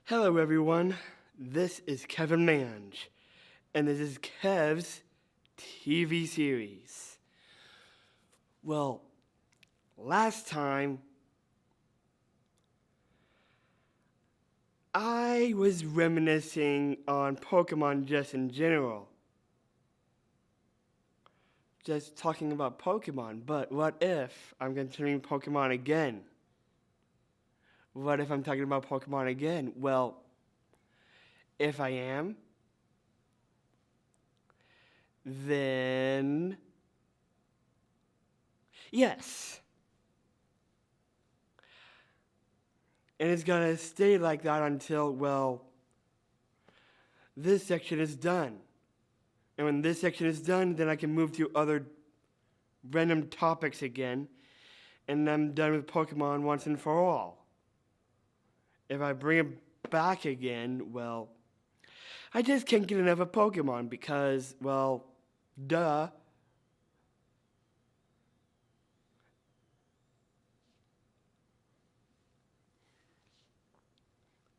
Hello, everyone. This is Kevin Mange, and this is Kev's TV series. Well, last time I was reminiscing on Pokemon just in general. Just talking about Pokemon, but what if I'm considering Pokemon again? What if I'm talking about Pokemon again? Well, if I am, then yes. And it's gonna stay like that until, well, this section is done. And when this section is done, then I can move to other random topics again. And I'm done with Pokemon once and for all. If I bring it back again, well, I just can't get enough of Pokemon because, well, duh.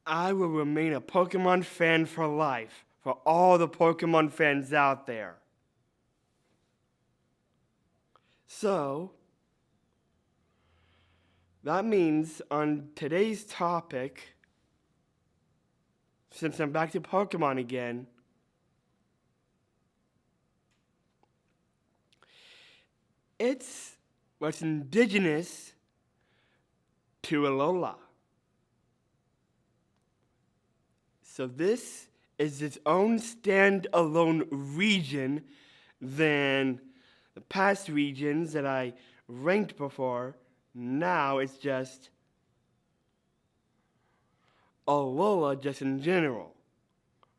I will remain a Pokemon fan for life, for all the Pokemon fans out there. So, that means on today's topic, since I'm back to Pokemon again, it's what's indigenous to Alola. So this is its own standalone region than the past regions that I ranked before. Now it's just Alola just in general.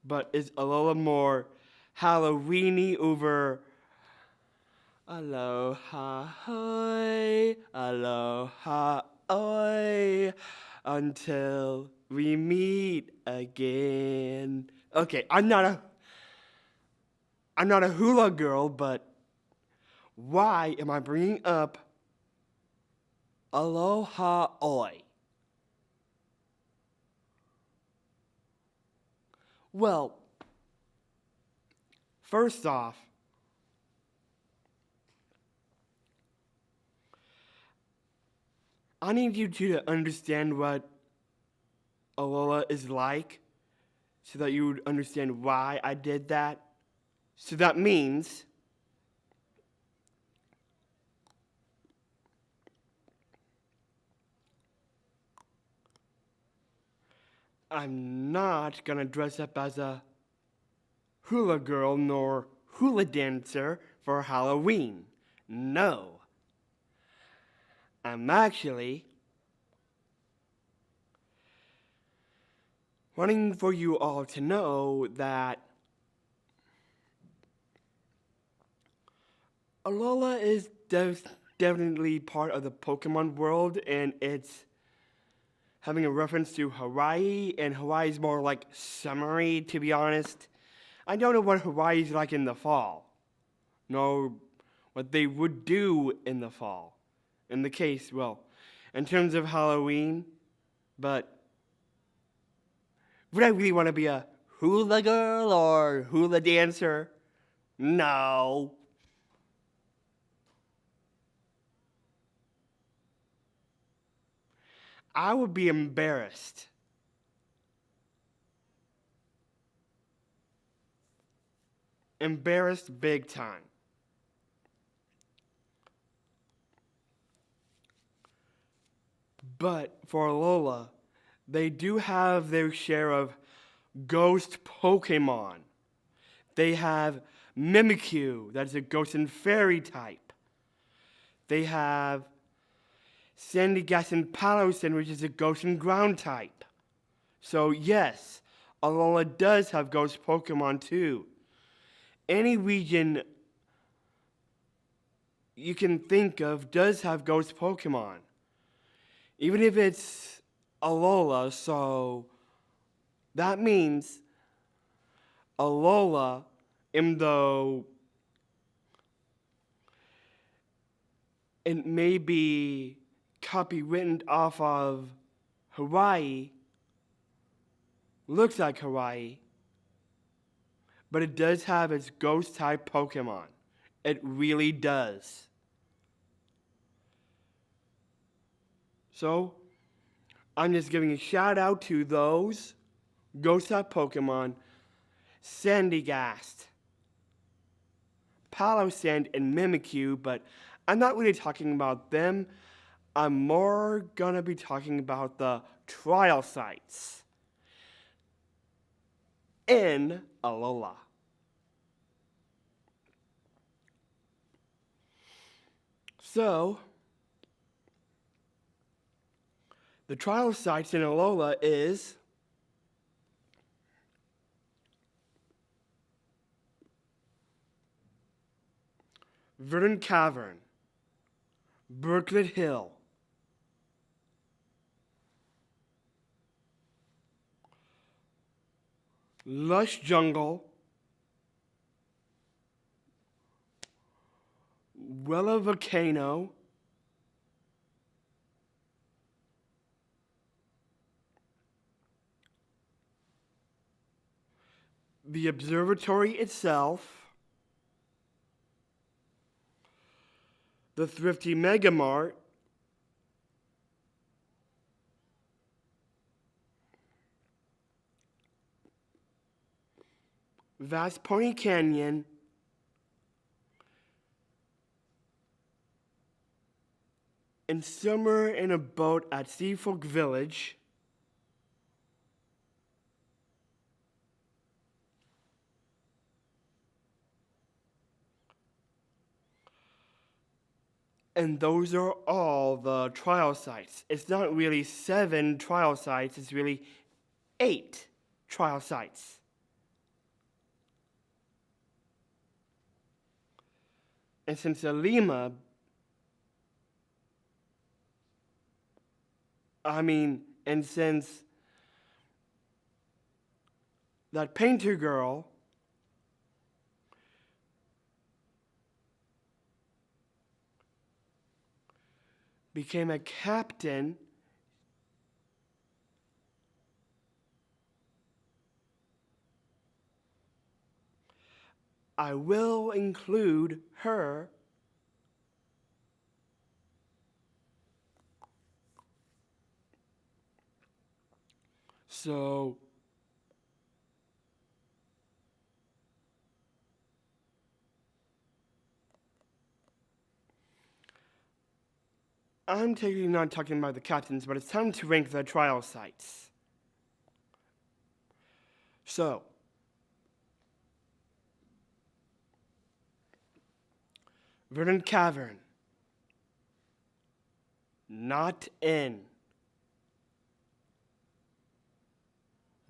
But is Alola more Halloweeny over Aloha hoi, aloha oi, until we meet again. Okay, I'm not a hula girl, but why am I bringing up aloha oi? Well, first off, I need you to understand what Alola is like so that you would understand why I did that. So that means I'm not gonna dress up as a hula girl nor hula dancer for Halloween. No. I'm actually wanting for you all to know that Alola is definitely part of the Pokemon world, and it's having a reference to Hawaii, and Hawaii's more like summery, to be honest. I don't know what Hawaii's like in the fall, nor what they would do in the fall. In the case, well, in terms of Halloween, but would I really want to be a hula girl or hula dancer? No. I would be embarrassed. Embarrassed big time. But for Alola, they do have their share of ghost Pokemon. They have Mimikyu, that's a ghost and fairy type. They have Sandygast and Palosin, which is a ghost and ground type. So yes, Alola does have ghost Pokemon too. Any region you can think of does have ghost Pokemon. Even if it's Alola, so that means Alola, even though it may be copywritten off of Hawaii, looks like Hawaii, but it does have its ghost-type Pokemon. It really does. So, I'm just giving a shout out to those ghost-type Pokemon, Sandygast, Palossand, and Mimikyu, but I'm not really talking about them. I'm more gonna be talking about the trial sites in Alola. So, the trial sites in Alola is Verdant Cavern, Brooklet Hill, Lush Jungle, Wella Volcano, the observatory itself, the Thrifty Mega Mart, Vast Pony Canyon, and Summer in a Boat at Seafolk Village, and those are all the trial sites. It's not really 7 trial sites, it's really 8 trial sites. And since Alima, and since that painter girl became a captain, I will include her so I'm technically not talking about the captains, but it's time to rank the trial sites. So, Verdant Cavern, not in.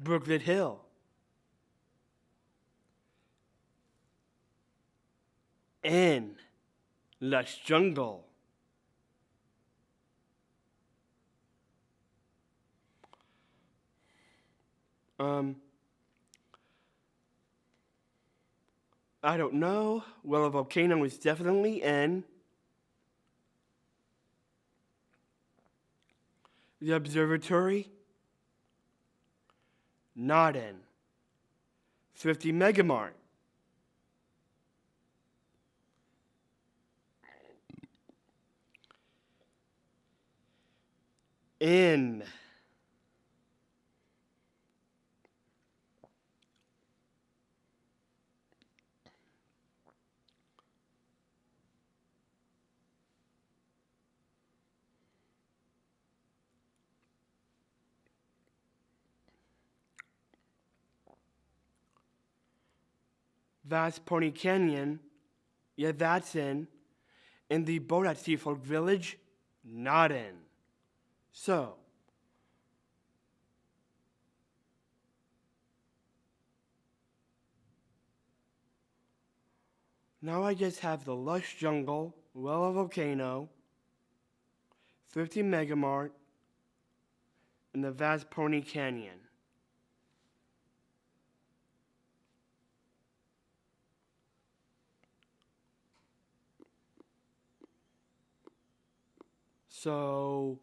Brooklet Hill, in. Lush Jungle, I don't know. Well, a volcano is definitely in. The observatory, not in. Thrifty Megamart, in. Vast Pony Canyon, yeah, that's in. And the boat at Seafolk Village, not in. So, now I just have the Lush Jungle, Wella Volcano, Thrifty Megamart, and the Vast Pony Canyon. So,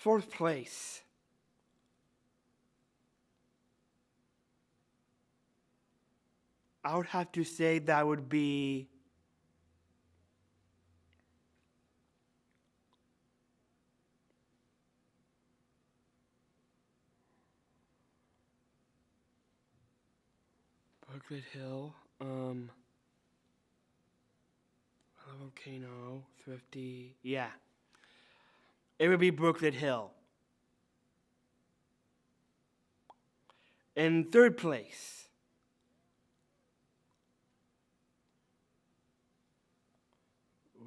4th place, I would have to say that would be Brooklet Hill, Volcano, Thrifty. Yeah, it would be Brooklet Hill. In third place,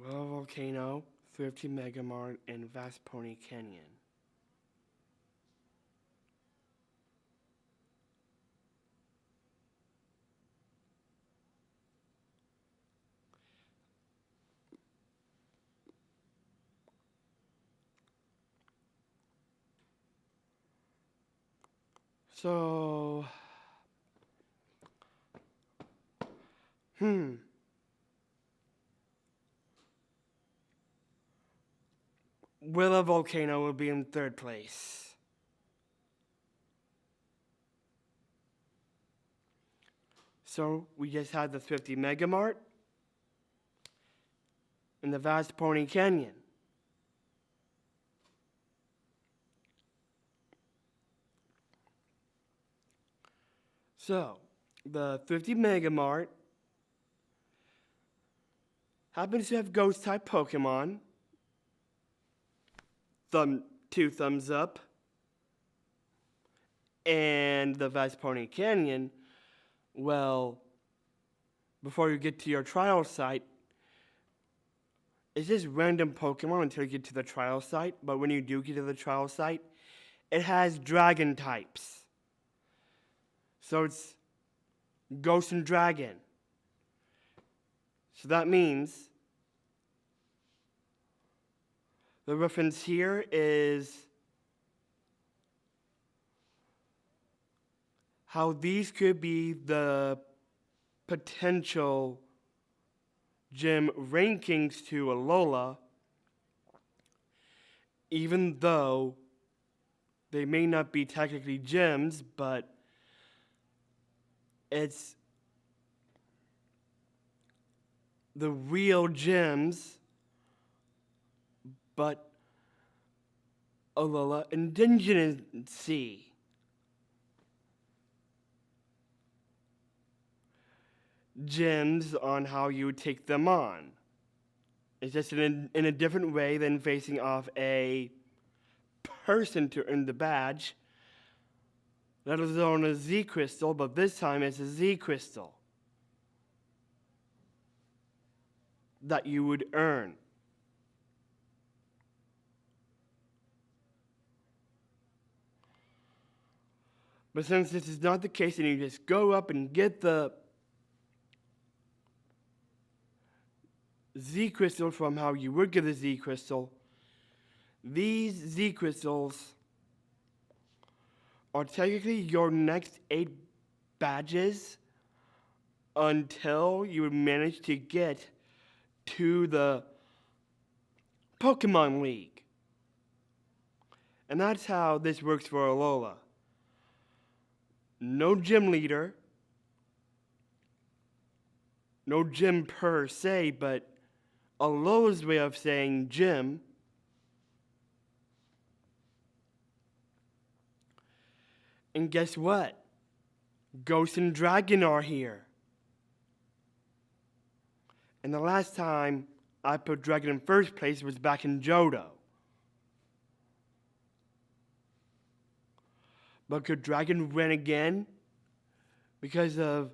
Volcano, Thrifty Megamart, and Vast Pony Canyon. So, Willow Volcano will be in third place. So we just had the Thrifty Megamart and the Vast Pony Canyon. So the Thrifty Megamart happens to have ghost type Pokemon. Two thumbs up. And the Vast Pony Canyon, well, before you get to your trial site, it's just random Pokemon until you get to the trial site. But when you do get to the trial site, it has dragon types. So it's Ghost and Dragon. So that means the reference here is how these could be the potential gym rankings to Alola, even though they may not be technically gyms, but it's the real gyms, but Alola indigency. Gyms on how you take them on. It's just in a different way than facing off a person to earn the badge. That is on a Z crystal, but this time it's a Z crystal that you would earn. But since this is not the case and you just go up and get the Z crystal from how you would get a Z crystal, these Z crystals are technically your next 8 badges until you manage to get to the Pokemon League. And that's how this works for Alola. No gym leader, no gym per se, but Alola's way of saying gym. And guess what? Ghost and Dragon are here. And the last time I put Dragon in first place was back in Johto. But could Dragon win again? Because of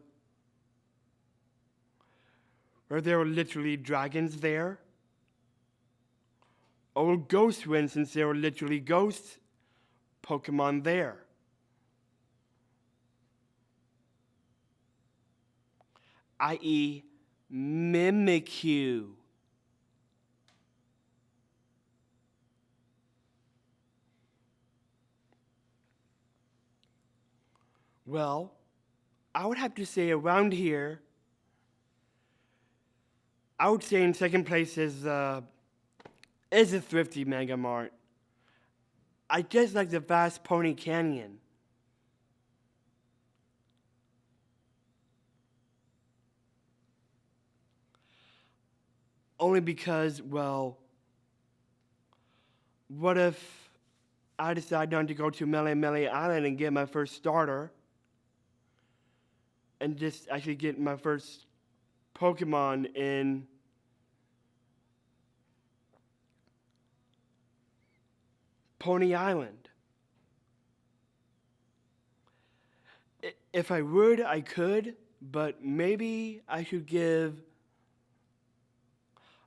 where there were literally dragons there? Or will Ghost win since there were literally ghost Pokemon there? I.e., Mimikyu. Well, I would have to say around here, I would say in second place is a Thrifty Megamart. I just like the Vast Pony Canyon. Only because, well, what if I decide not to go to Melee Island and get my first starter and just actually get my first Pokemon in Pony Island? If I would, I could, but maybe I should give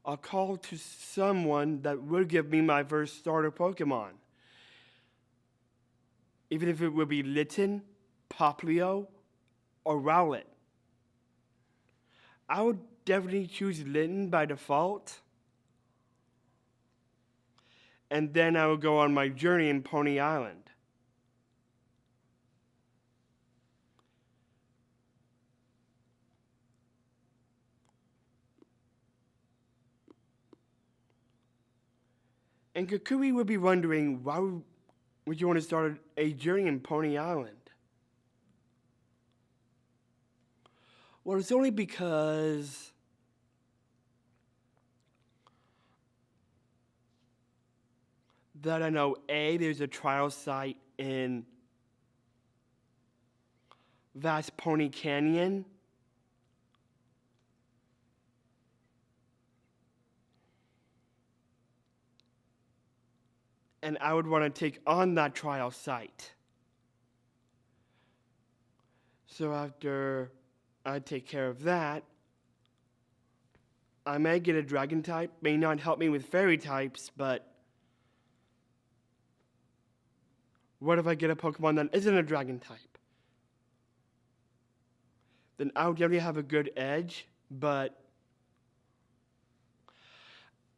a call to someone that would give me my first starter Pokemon. Even if it would be Litten, Poplio, or Rowlet. I would definitely choose Litten by default. And then I would go on my journey in Pony Island. And Kukui would be wondering, why would you want to start a journey in Pony Island? Well, it's only because that I know A, there's a trial site in Vast Pony Canyon. And I would want to take on that trial site. So after I take care of that, I may get a dragon type, may not help me with fairy types, but what if I get a Pokemon that isn't a dragon type? Then I would definitely have a good edge, but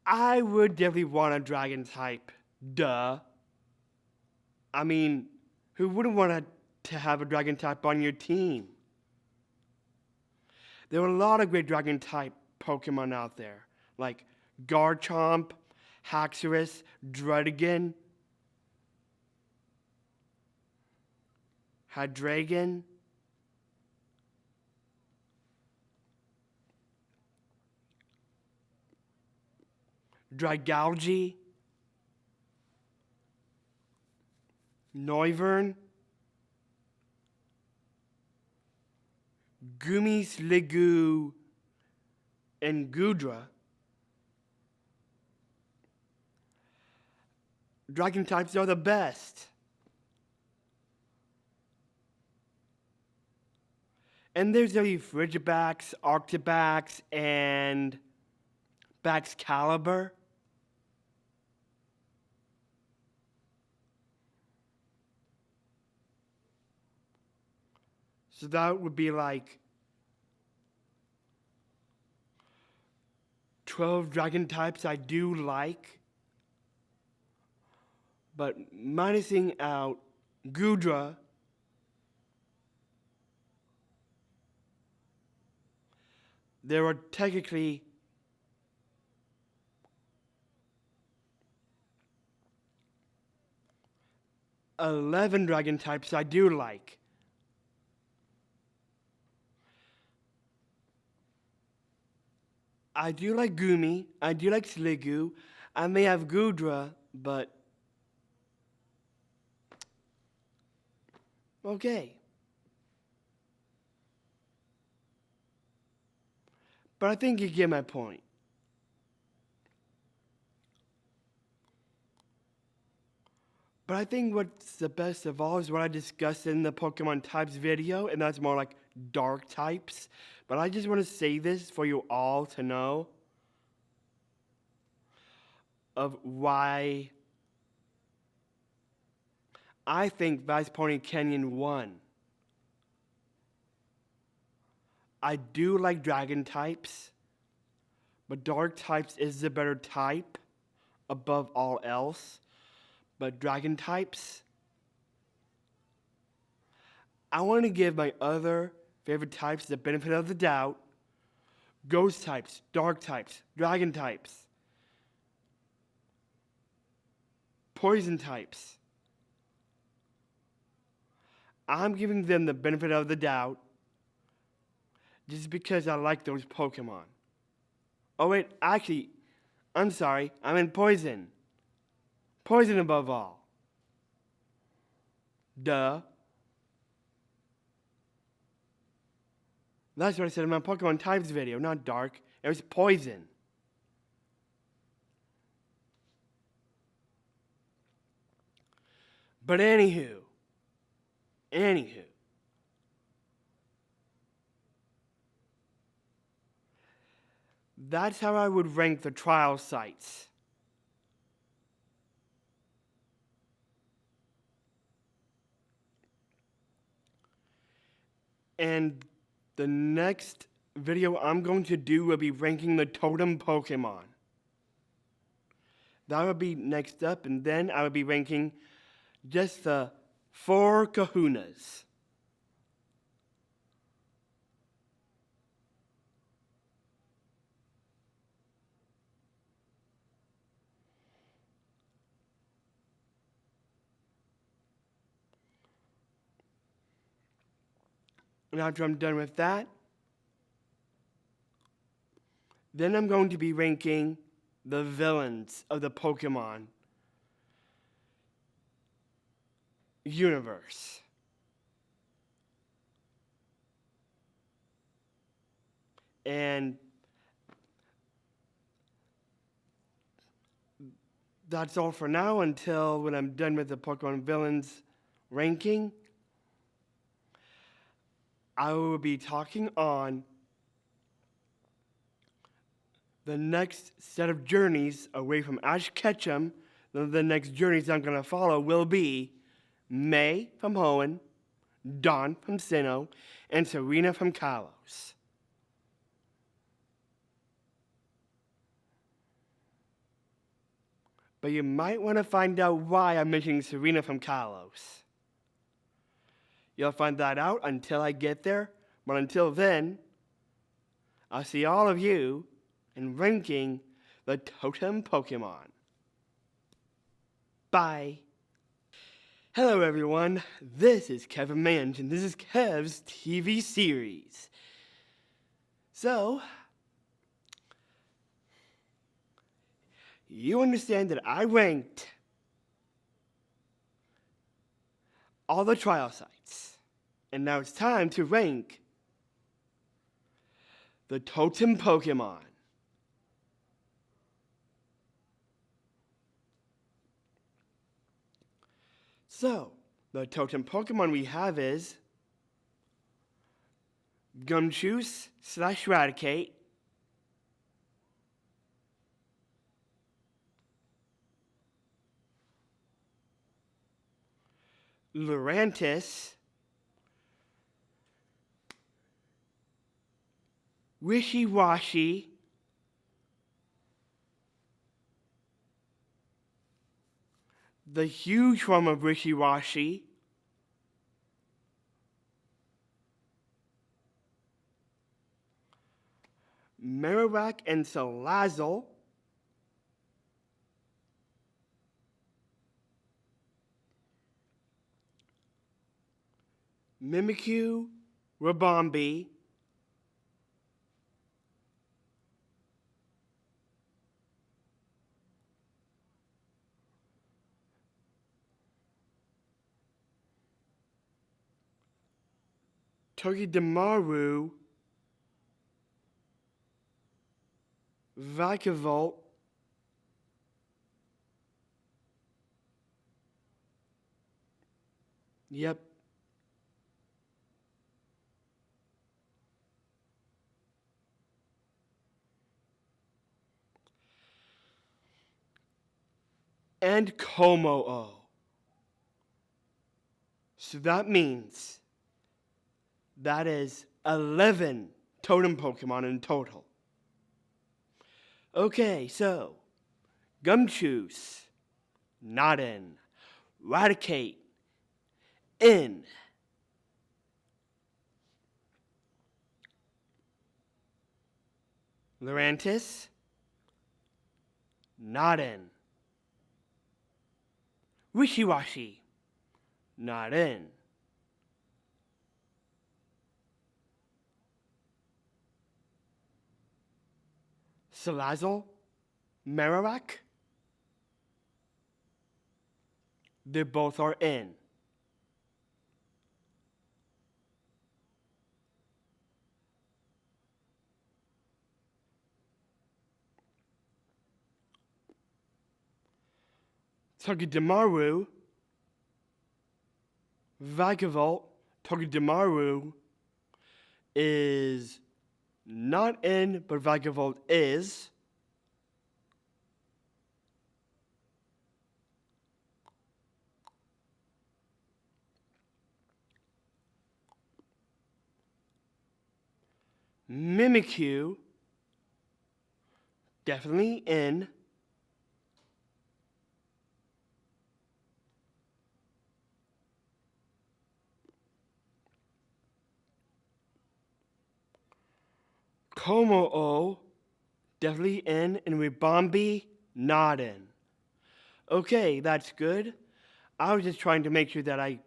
I would definitely want a dragon type. Duh. I mean, who wouldn't want to have a dragon type on your team? There are a lot of great dragon type Pokemon out there, like Garchomp, Haxorus, Druddigon, Hydreigon, Drygalgi, Noivern, Gumi, Sliggoo, and Gudra. Dragon types are the best. And there's the Frigibax, Arctibax, and Baxcalibur. So that would be like 12 dragon types I do like. But minusing out Gudra, there are technically 11 dragon types I do like. I do like Gumi, I do like Sliggoo, I may have Gudra, but okay. But I think you get my point. But I think what's the best of all is what I discussed in the Pokemon types video, and that's more like dark types. But I just want to say this for you all to know of why I think Vast Pony Canyon won. I do like dragon types, but dark types is the better type above all else. But dragon types, I want to give my other favorite types the benefit of the doubt. Ghost types, dark types, dragon types, poison types. I'm giving them the benefit of the doubt just because I like those Pokemon. Oh wait, actually, I'm sorry. I'm in poison. Poison above all. Duh. That's what I said in my Pokemon Types video, not dark. It was poison. But anywho. That's how I would rank the trial sites. And the next video I'm going to do will be ranking the Totem Pokemon. That would be next up, and then I would be ranking just the 4 kahunas. And after I'm done with that, then I'm going to be ranking the villains of the Pokemon universe. And that's all for now until when I'm done with the Pokemon villains ranking. I will be talking on the next set of journeys away from Ash Ketchum. The next journeys I'm going to follow will be May from Hoenn, Dawn from Sinnoh, and Serena from Kalos. But you might want to find out why I'm mentioning Serena from Kalos. You'll find that out until I get there, but until then, I'll see all of you in ranking the Totem Pokemon. Bye. Hello everyone, this is Kevin Mange, and this is Kev's TV series. So, you understand that I ranked all the trial sites, and now it's time to rank the Totem Pokemon. So, the Totem Pokemon we have is Gumshoos/Raticate, Lurantis, Wishy-Washy, the huge form of Wishy-Washy, Marowak and Salazzle, Mimikyu, Rabombi, Togedemaru, Vikavolt, yep, and Komo-o. So that means that is 11 Totem Pokemon in total. Okay, so Gumshoos, not in. Raticate, in. Lurantis, not in. Wishy-Washy, not in. Salazzle, Marowak. They both are in. Togedemaru, Vikavolt, Togedemaru is not in, but Vikavolt is. Mimikyu, definitely in. Komo-o, definitely in. And Ribombee, not in. Okay, that's good. I was just trying to make sure that I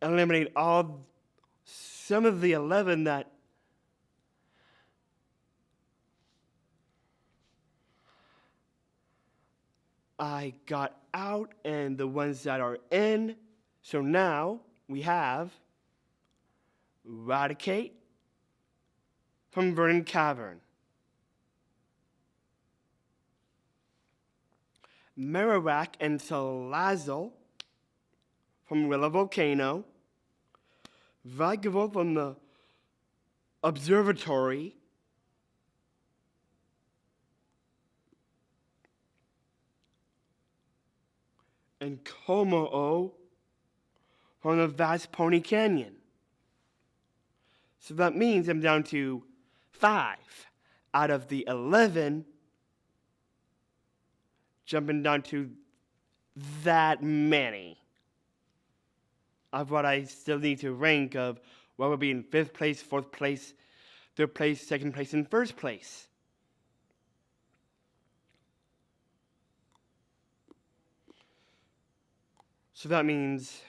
eliminate some of the 11 that I got out and the ones that are in. So now we have Raticate from Verdant Cavern, Marowak and Salazzle from Willow Volcano, Vikavolt from the Observatory, and Komo-o from the Vast Pony Canyon. So that means I'm down to 5 out of the 11, jumping down to that many of what I still need to rank of what would be in 5th place, 4th place, 3rd place, 2nd place, and 1st place. So that means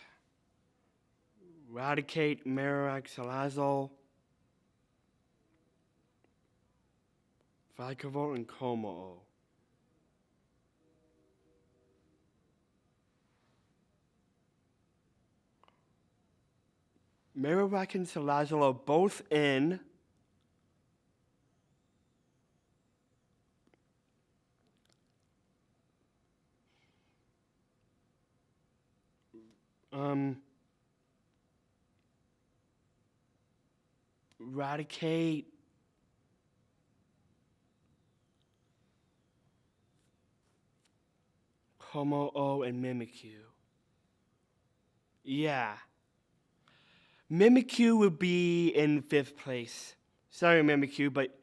Raticate, Marowak, Salazzle, Vikavolt, and Komo-o. Marowak and Salazzle are both in. Raticate, Komo-o, and Mimikyu. Yeah. Mimikyu would be in 5th place. Sorry, Mimikyu, but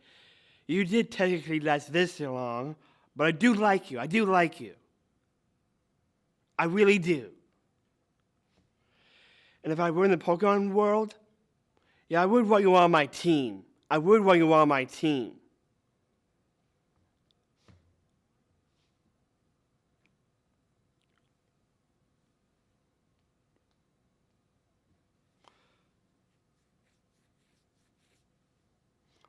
you did technically last this long. But I do like you. I do like you. I really do. And if I were in the Pokemon world, yeah, I would want you on my team. I would want you on my team.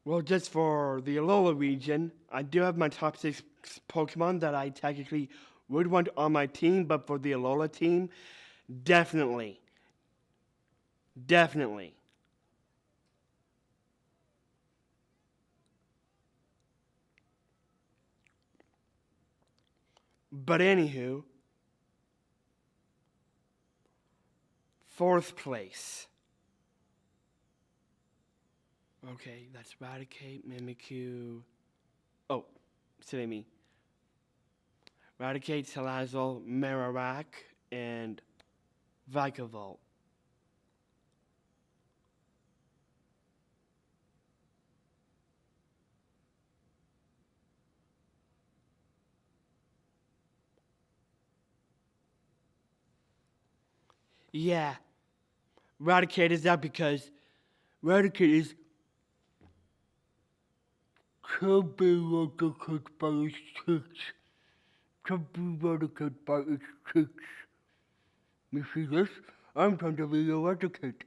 Well, just for the Alola region, I do have my top 6 Pokemon that I technically would want on my team, but for the Alola team, definitely. Definitely. But anywho, 4th place. Okay, that's Raticate, Mimikyu. Oh, silly me. Raticate, Salazzle, Marowak, and Vikavolt. Yeah, Raticate is out because Raticate is can't be eradicated by its tricks. Can't be eradicated by its tricks. You see this? I'm trying to be eradicated.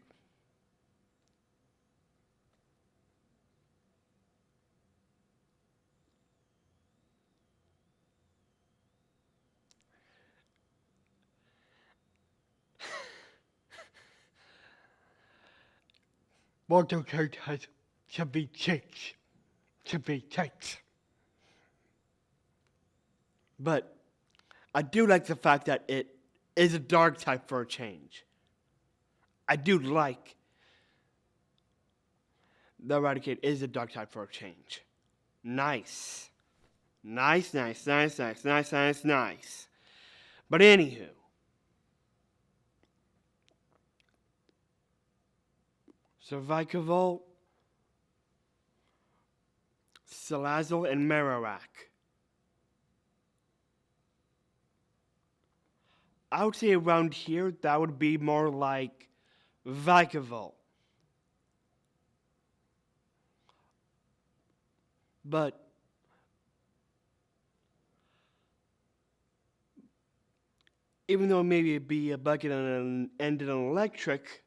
Mortal characters should be changed. Should be changed. But I do like the fact that it is a dark type for a change. I do like the Eradicate is a dark type for a change. Nice. Nice, nice, nice, nice, nice, nice, nice. But anywho. So Vikavolt, Salazzle, and Marowak. I would say around here, that would be more like Vikavolt. But even though maybe it'd be a bucket and an electric,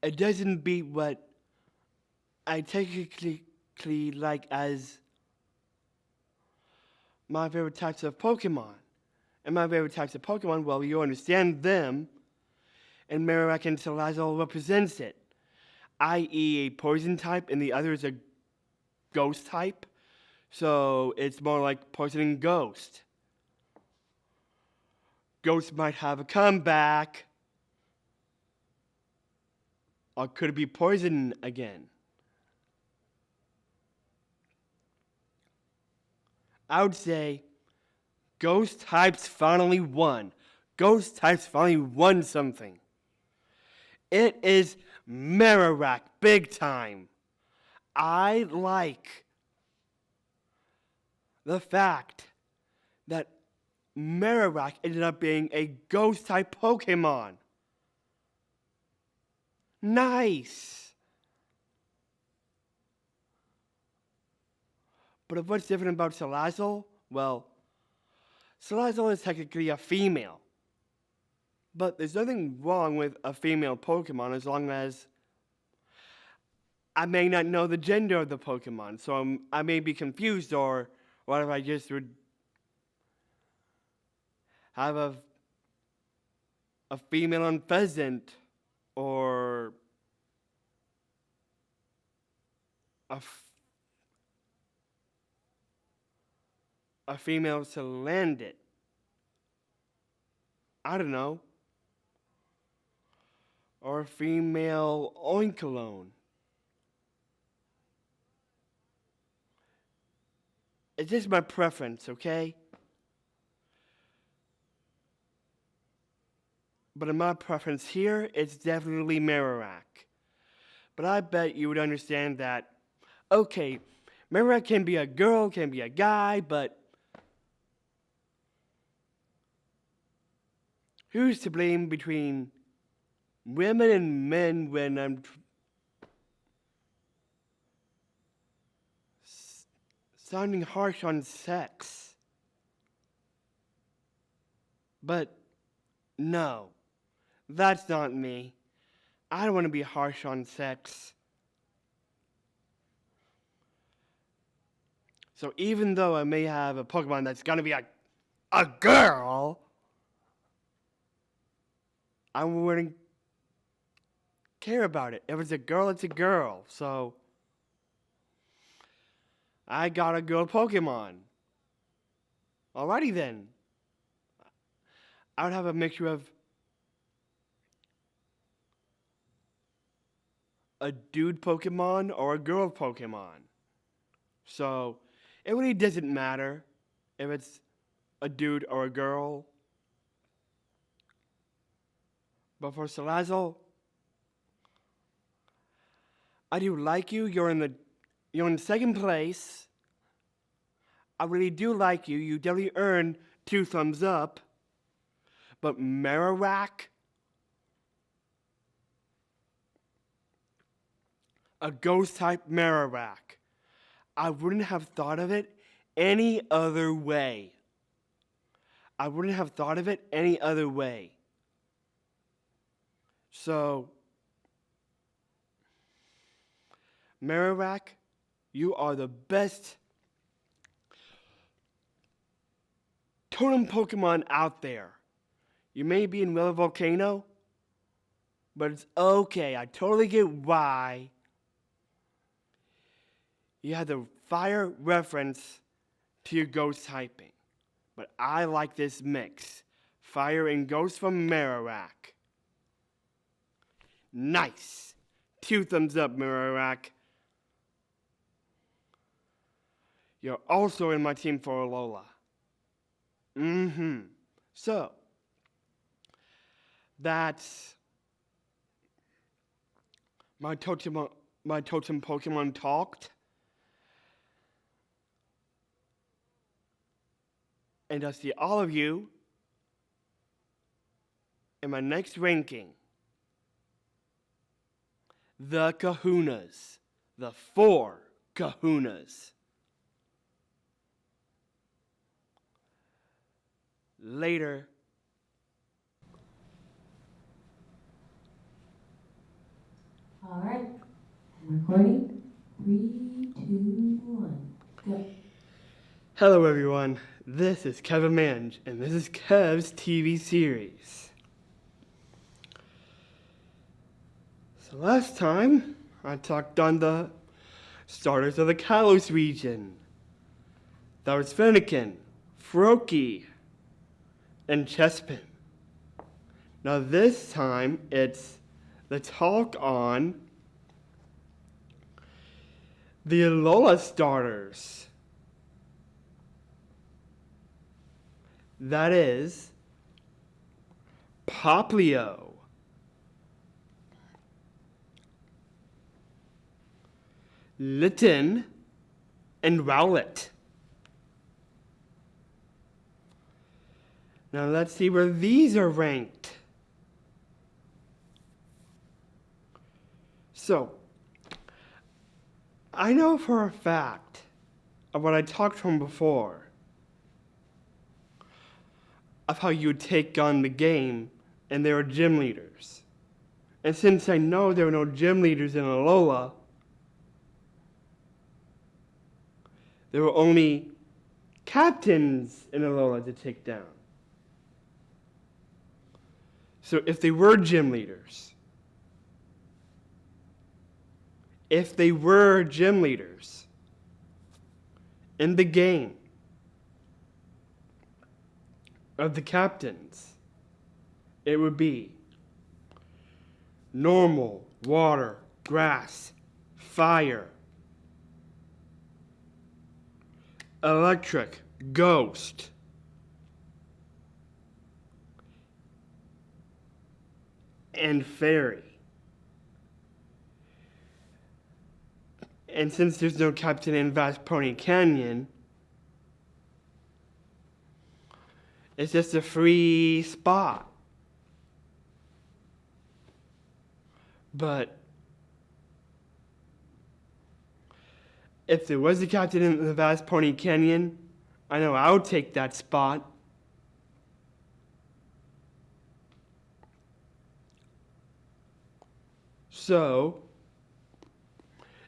it doesn't beat what I technically like as my favorite types of Pokemon. And my favorite types of Pokemon, well, you understand them, and Marowak and Salazzle represents it, i.e. a poison type, and the other is a ghost type. So it's more like poison and ghost. Ghost might have a comeback. Or could it be poison again? I would say ghost types finally won. Ghost types finally won something. It is Marowak, big time. I like the fact that Marowak ended up being a ghost type Pokemon. Nice. But what's different about Salazzle? Well, Salazzle is technically a female. But there's nothing wrong with a female Pokemon as long as I may not know the gender of the Pokemon. So I may be confused, or what if I just would have a female on pheasant, or a female Salandit. I don't know. Or a female Oinkalone. It's just my preference, okay? But in my preference here, it's definitely Marowak. But I bet you would understand that, okay, Marowak can be a girl, can be a guy, but who's to blame between women and men when I'm sounding harsh on sex? But no, that's not me. I don't want to be harsh on sex. So even though I may have a Pokemon that's gonna be a girl, I wouldn't care about it. If it's a girl, it's a girl. So I got a girl Pokemon. Alrighty then. I would have a mixture of a dude Pokemon or a girl Pokemon. So it really doesn't matter if it's a dude or a girl. But for Salazzle, I do like you. You're in second place. I really do like you. You definitely earned 2 thumbs up. But Marowak, a ghost type Marowak, I wouldn't have thought of it any other way. I wouldn't have thought of it any other way. So, Marowak, you are the best Totem Pokemon out there. You may be in Willow Volcano, But it's okay. I totally get why you had the fire reference to your ghost typing. But I like this mix. Fire and ghost from Marowak. Nice. 2 thumbs up, Marowak. You're also in my team for Alola. So, that's my totem Pokemon talked. And I'll see all of you in my next ranking. The Kahunas. The 4 Kahunas. Later. All right. Recording. 3, 2, 1. Go. Hello everyone. This is Kevin Mange, and this is Kev's TV series. So last time, I talked on the starters of the Kalos region. That was Fennekin, Froakie, and Chespin. Now this time, it's the talk on the Alola starters. That is Poplio, Litten, and Rowlet. Now let's see where these are ranked. So, I know for a fact of what I talked from before, of how you would take on the game, and there are gym leaders. And since I know there are no gym leaders in Alola, there were only captains in Alola to take down. So if they were gym leaders, in the game of the captains, it would be normal, water, grass, fire, electric, ghost, and fairy. And since there's no captain in Vast Pony Canyon, it's just a free spot. But if there was a captain in the Vast Pony Canyon, I know I would take that spot. So,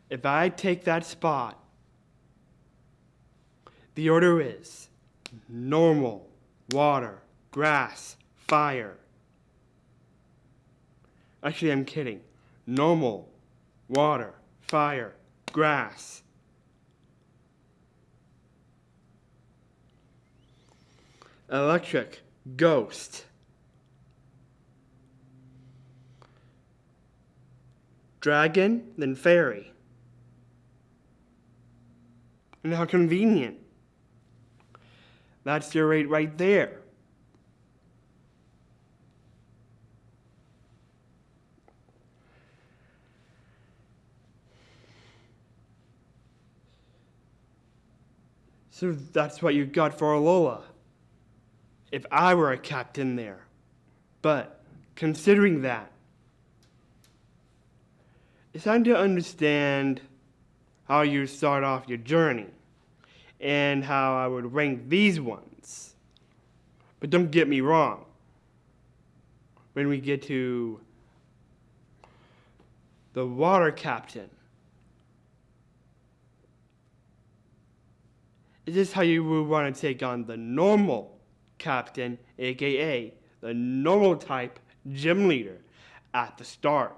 if I take that spot, the order is normal, water, grass, fire. Actually, I'm kidding. Normal, water, fire, grass. Electric, ghost. Dragon, then fairy. And how convenient. That's your rate right there. So that's what you got for Alola. If I were a captain there. But considering that, it's time to understand how you start off your journey and how I would rank these ones. But don't get me wrong. When we get to the water captain, is this how you would want to take on the normal captain, aka the normal type gym leader? at the start.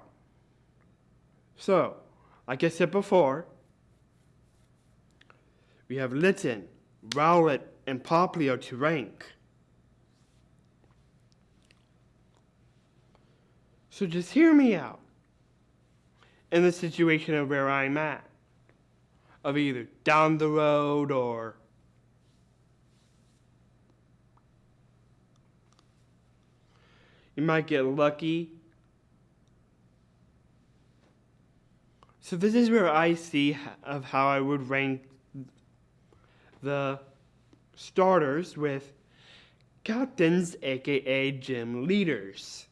So, like I said before, we have Litten, Rowlet, and Popplio to rank. So just hear me out in the situation of where I'm at, of either down the road or you might get lucky. So this is where I see of how I would rank the starters with captains, aka gym leaders.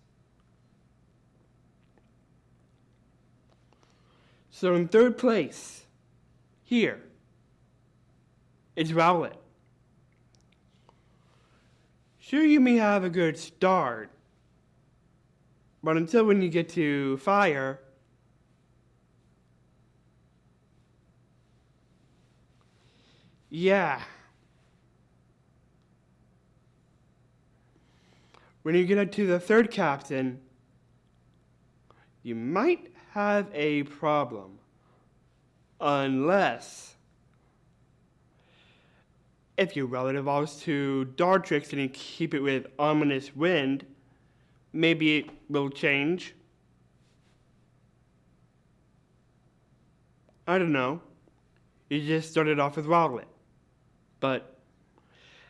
So in third place, here, it's Rowlet. Sure, you may have a good start, but until when you get to fire, yeah. When you get up to the third captain, you might have a problem. Unless, if your Rowlet evolves to Dartrix and you keep it with Ominous Wind, maybe it will change. I don't know. You just started off with Rowlet. But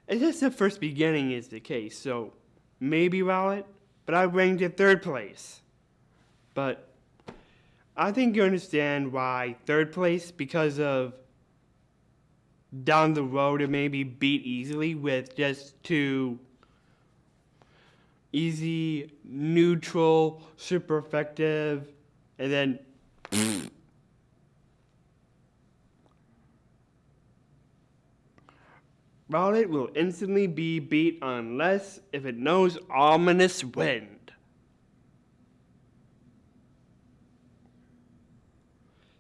it's just the first beginning is the case, so maybe Rowlet, but I ranked it third place. But I think you understand why third place, because of down the road it may be beat easily with just two easy, neutral, super effective, and then Rowlet will instantly be beat unless if it knows Ominous Wind.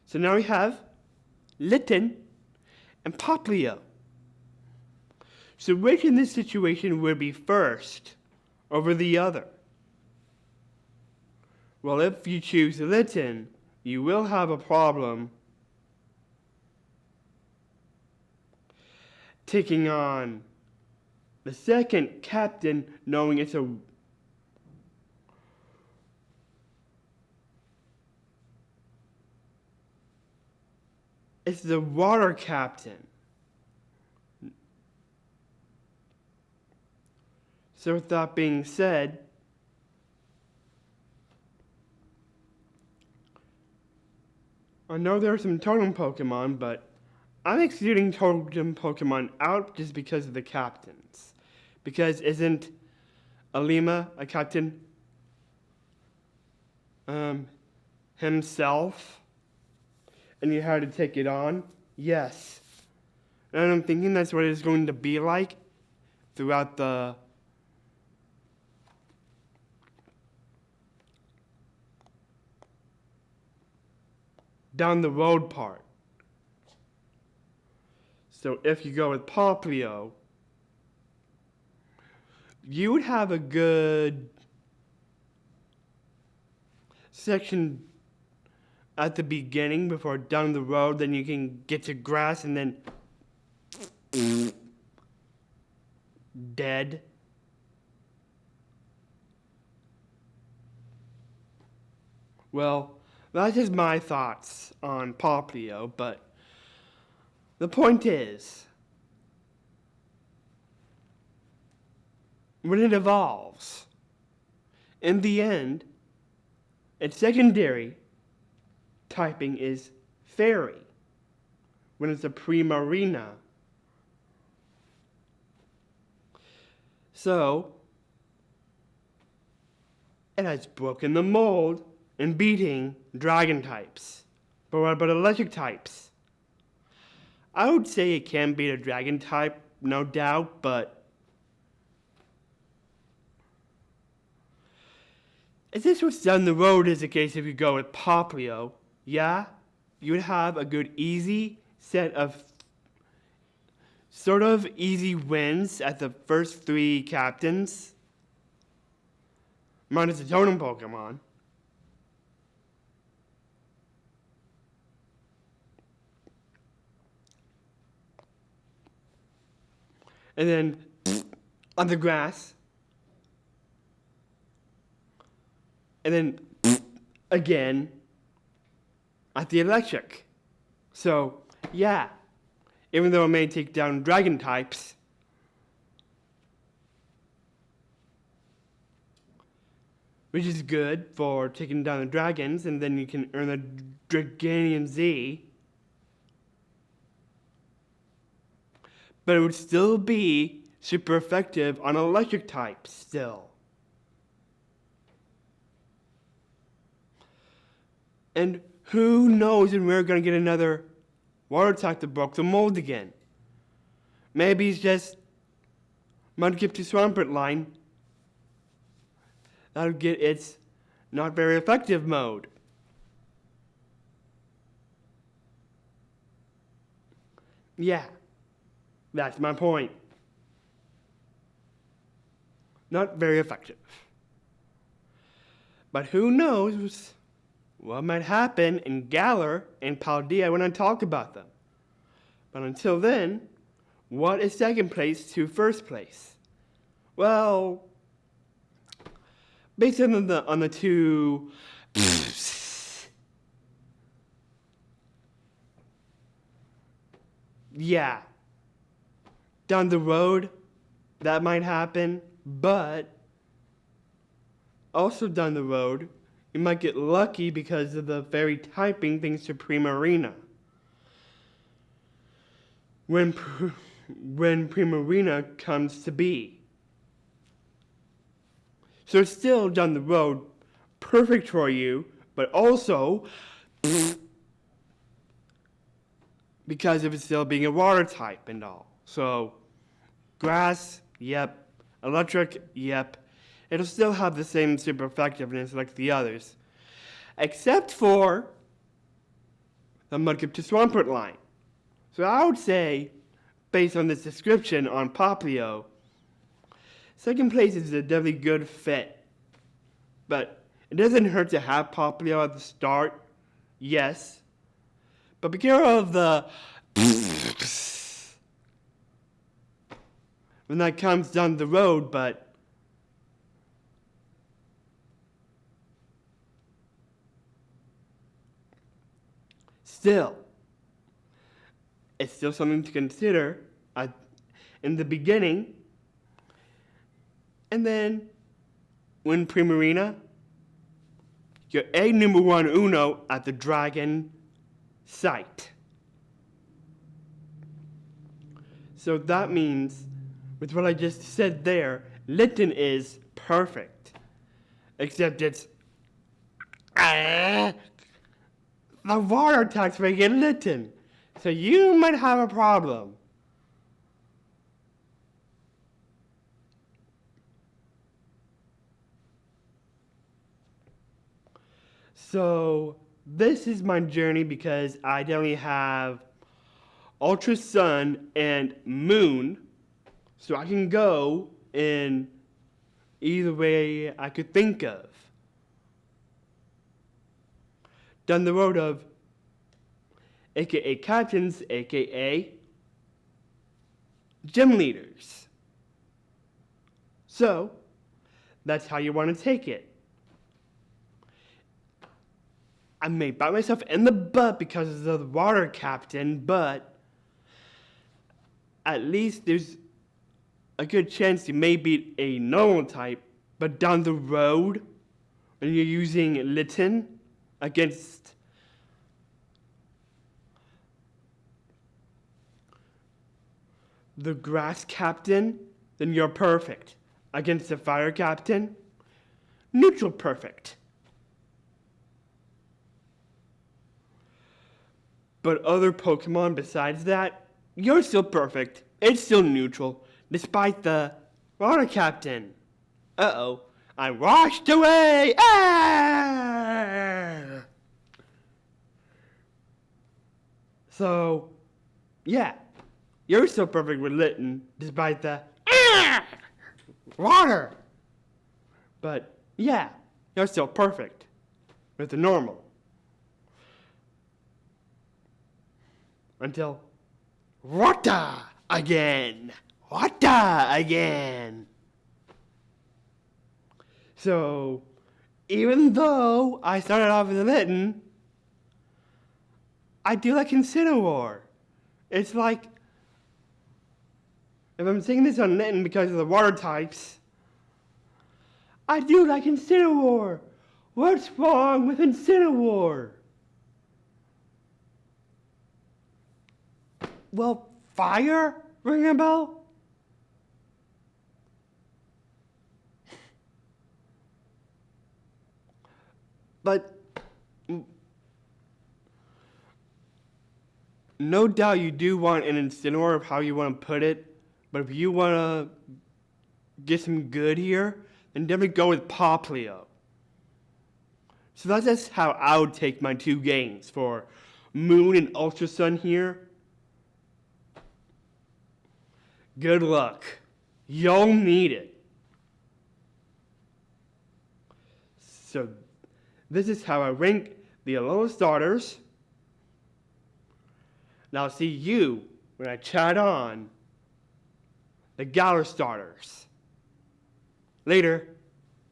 So now we have Litten and Popplio. So which in this situation would be first over the other? Well, if you choose Litten, you will have a problem taking on the second captain, knowing it's the water captain. So with that being said, I know there are some totem Pokemon, but I'm excluding totem Pokemon out just because of the captains. Because isn't Alima a captain himself? And you had to take it on? Yes. And I'm thinking that's what it's going to be like throughout the down the road part. So if you go with Popplio, you would have a good section at the beginning before down the road, then you can get to grass and then dead. Well, that's just my thoughts on Popplio, but the point is, when it evolves, in the end, its secondary typing is Fairy, when it's a Primarina. So, it has broken the mold in beating Dragon types. But what about Electric types? I would say it can beat a Dragon type, no doubt, but if this was down the road is the case if you go with Popplio, yeah, you would have a good easy set of sort of easy wins at the first three captains, minus the totem Pokemon. and then on the grass, and then again at the electric. So, yeah, even though it may take down dragon types, which is good for taking down the dragons, and then you can earn the Draganian Z. But it would still be super effective on electric types still. And who knows when we're going to get another water type that broke the mold again. Maybe it's just Mudkip to Swampert line. That'll get its not very effective mode. Yeah, that's my point. Not very effective. But who knows what might happen in Galar and Paldea when I talk about them. But until then, what is second place to first place? Well, based on the two yeah, down the road that might happen, but also down the road you might get lucky because of the fairy typing thanks to Primarina. When Primarina comes to be. So it's still down the road, perfect for you, but also because of it still being a water type and all. So grass, yep. Electric, yep. It'll still have the same super effectiveness like the others. Except for the Mudkip to Swampert line. So I would say, based on this description on Popplio, second place is a definitely good fit. But it doesn't hurt to have Popplio at the start, yes. But be careful of the when that comes down the road, but still, it's still something to consider in the beginning. And then, when Primarina, you're a number one uno at the dragon site. So that means, with what I just said there, Litten is perfect. Except it's the water attacks make it Litten. So you might have a problem. So this is my journey because I definitely have Ultra Sun and Moon. So I can go in either way I could think of. Down the road of aka captains, aka gym leaders. So that's how you want to take it. I may bite myself in the butt because of the water captain, but at least there's a good chance you may beat a normal type, but down the road, when you're using Litten against the grass captain, then you're perfect. Against the fire captain, neutral perfect. But other Pokemon besides that, you're still perfect. It's still neutral, despite the water captain. Uh-oh, I washed away! Ah! So, yeah, you're still perfect with Litten, despite the water. But, yeah, you're still perfect with the normal. Until water again. What the again? So, even though I started off as a Litten, I do like Incineroar. It's like, if I'm saying this on Litten because of the water types, I do like Incineroar. What's wrong with Incineroar? Well, fire? Ring a bell? But no doubt you do want an Incineroar of how you want to put it. But if you want to get some good here, then definitely go with Poplio. So that's just how I would take my 2 games for Moon and Ultra Sun here. Good luck. You'll need it. So this is how I rank the Alola starters. Now I'll see you when I chat on the Galar starters. Later.